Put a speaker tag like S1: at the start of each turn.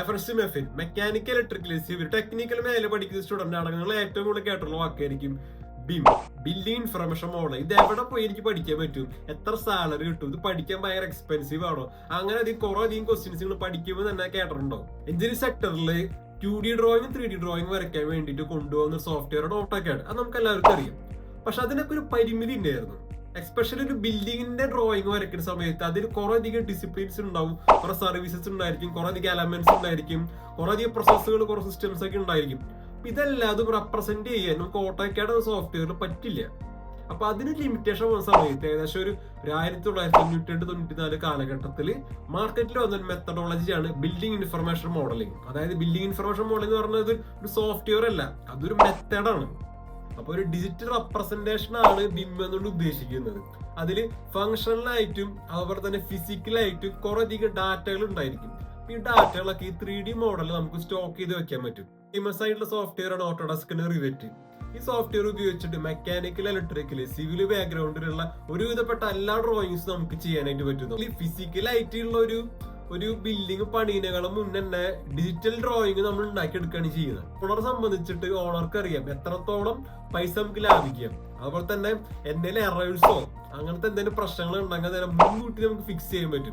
S1: First മെഫിൻ mechanical electrical civil technical മേലെ പഠിക്കുന്ന സ്റ്റുഡന്റ് ആണെങ്കിൽ ഏറ്റവും കൂടുതൽ കേട്ടുള്ള വാക്കായിരിക്കും ബിം, ബിൽഡിംഗ് ഇൻഫർമേഷൻ മോഡൽ. ഇത് എവിടെ പോയി എനിക്ക് പഠിക്കാൻ പറ്റും, എത്ര സാലറി കിട്ടും, ഇത് പഠിക്കാൻ ഭയങ്കര എക്സ്പെൻസീവ് ആണോ, അങ്ങനെ കുറെ അധികം ക്വസ്റ്റ്യൻസ് നിങ്ങൾ പഠിക്കുമ്പോൾ തന്നെ കേട്ടിട്ടുണ്ടോ. എഞ്ചിനീയറിംഗ് സെക്ടറിൽ 2D ഡ്രോയിങ് 3D ഡ്രോയിങ് വരയ്ക്കാൻ വേണ്ടിയിട്ട് കൊണ്ടുപോകുന്ന സോഫ്റ്റ്വെയർ ഓട്ടോകാഡ്. അത് നമുക്ക് എല്ലാവർക്കും അറിയാം. പക്ഷെ അതിനൊക്കെ ഒരു പരിമിതി ഉണ്ടായിരുന്നു. എസ്പെഷ്യലി ഒരു ബിൽഡിങ്ങിന്റെ ഡ്രോയിങ് വരയ്ക്കുന്ന സമയത്ത് അതിൽ കുറെ അധികം ഡിസിപ്ലിൻസ് ഉണ്ടാവും, കുറെ സർവീസസ് ഉണ്ടായിരിക്കും, കുറെ അധികം എലമെന്റ്സ് ഉണ്ടായിരിക്കും, കുറെ അധികം പ്രോസസ്സുകൾ, കുറെ സിസ്റ്റംസ് ഒക്കെ ഉണ്ടായിരിക്കും. ഇതെല്ലാം അത് റെപ്രസെന്റ് ചെയ്യാൻ നമുക്ക് ഓട്ടോകാഡ് സോഫ്റ്റ്വെയറിൽ പറ്റില്ല. അപ്പൊ അതിന് ലിമിറ്റേഷൻ വന്ന സമയത്ത് ഏകദേശം ഒരു 1992-94 കാലഘട്ടത്തിൽ മാർക്കറ്റിൽ വന്ന ഒരു മെത്തഡോളജിയാണ് ബിൽഡിംഗ് ഇൻഫർമേഷൻ മോഡലിംഗ്. അതായത് ബിൽഡിംഗ് ഇൻഫർമേഷൻ മോഡലിംഗ് എന്ന് പറയുന്നത് ഒരു സോഫ്റ്റ്വെയർ അല്ല, അതൊരു മെത്തഡാണ്. അപ്പൊ ഒരു ഡിജിറ്റൽ റെപ്രസെന്റേഷൻ ആണ് ബിം എന്നുകൊണ്ട് ഉദ്ദേശിക്കുന്നത്. അതിൽ ഫങ്ഷണലായിട്ടും അതുപോലെ തന്നെ ഫിസിക്കലായിട്ടും കുറെ അധികം ഡാറ്റകൾ ഉണ്ടായിരിക്കും. ഈ ഡാറ്റകളൊക്കെ ഈ 3D മോഡലിൽ നമുക്ക് സ്റ്റോക്ക് ചെയ്ത് വെക്കാൻ പറ്റും. ഫേമസ് ആയിട്ടുള്ള സോഫ്റ്റ്വെയർ ആണ് ഓട്ടോഡെസ്കിന്റെ റിവറ്റ്. ഈ സോഫ്റ്റ്വെയർ ഉപയോഗിച്ചിട്ട് മെക്കാനിക്കൽ, ഇലക്ട്രിക്കൽ, സിവിൽ ബാക്ക്ഗ്രൗണ്ടിലുള്ള ഒരുവിധപ്പെട്ട എല്ലാ ഡ്രോയിങ്സും നമുക്ക് ചെയ്യാനായിട്ട് പറ്റുന്നു. ഫിസിക്കലായിട്ടുള്ള ഒരു ബിൽഡിംഗ് പണിയുന്നതിനേക്കാളും മുന്നേ തന്നെ ഡിജിറ്റൽ ഡ്രോയിങ് നമ്മൾ ഉണ്ടാക്കിയെടുക്കുകയാണ് ചെയ്യുന്നത്. ഓണറെ സംബന്ധിച്ചിട്ട് ഓണർക്ക് അറിയാം എത്രത്തോളം പൈസ നമുക്ക് ലാഭിക്കാം. അതുപോലെ തന്നെ എന്തെങ്കിലും എറേഴ്സോ അങ്ങനത്തെ എന്തെങ്കിലും പ്രശ്നങ്ങൾ ഉണ്ടെങ്കിൽ മുൻകൂട്ടി നമുക്ക് ഫിക്സ് ചെയ്യാൻ പറ്റും.